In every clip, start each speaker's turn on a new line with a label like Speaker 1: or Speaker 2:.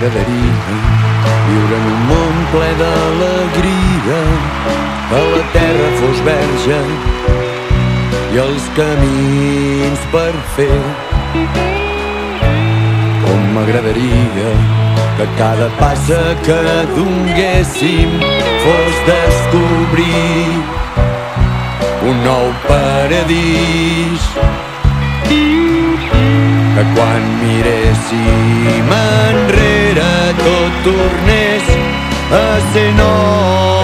Speaker 1: m'agradaria viure en un món ple d'alegria, que la terra fos verge i els camins per fer. Com m'agradaria que cada passa que donguéssim fos descobrir un nou paradís, que quan miréssim enrere tot tornés a ser nou.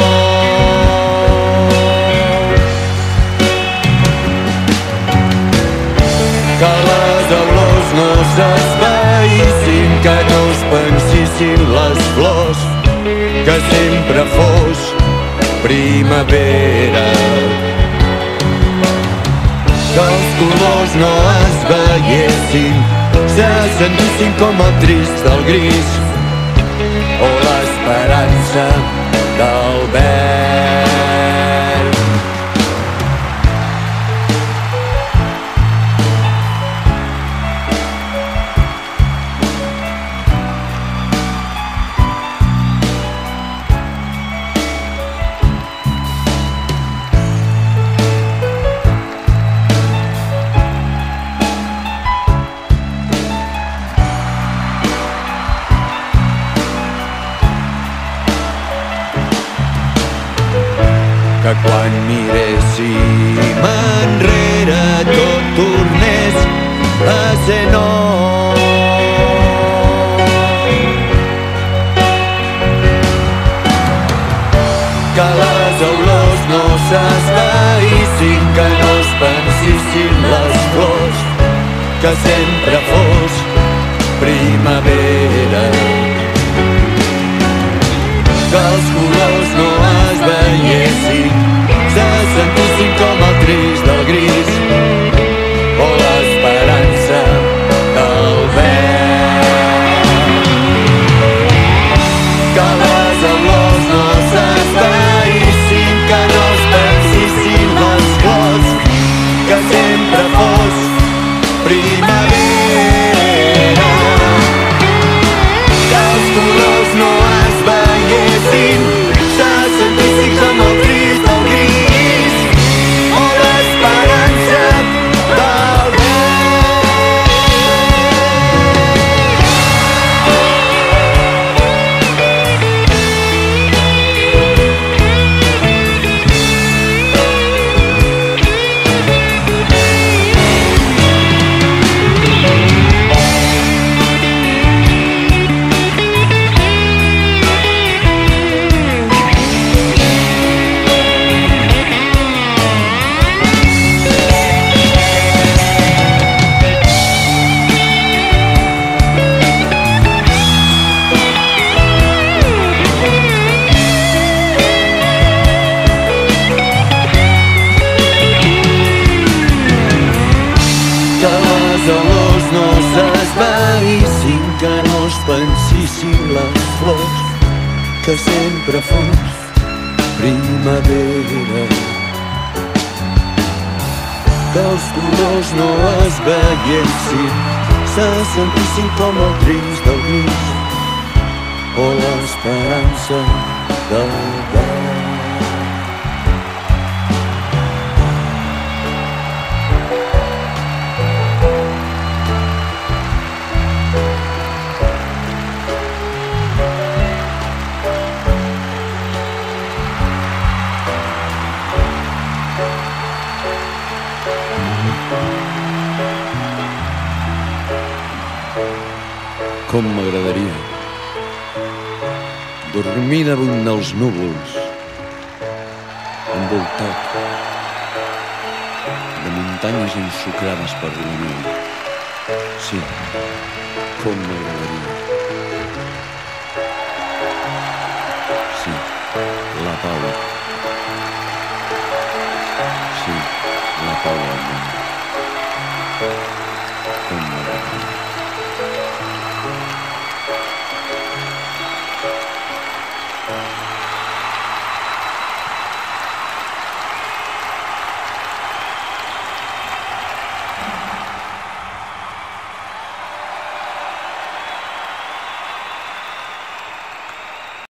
Speaker 1: Que les olors no s'esvaïssin, que no es pensissin les flors, que sempre fos primavera. Que els colors no es veiessin, se sentissin com el trist del gris o l'esperança del verd. Que quan miréssim enrere tot tornés a ser nou. Que les olors no s'esvaïssin, que no es pensissin les flors, que sempre fos primavera. Que els colors no es veiessin, se sentissin com el trist del gris o l'esperança del verd. Que les olors no s'esvaïssin, que no es pensissin les flors, que sempre fos primavera. Que els colors no es veiessin, se sentissin com el trist del gris o l'esperança del que no es pensissin les flors, que sempre fos primavera. Que els colors no es veiessin, se sentissin com el trist del gris o l'esperança del verd. Com m'agradaria dormir damunt dels núvols, envoltat de muntanyes ensucrades per la neu. Sí, com m'agradaria. Sí, la pau. Sí, la pau al món.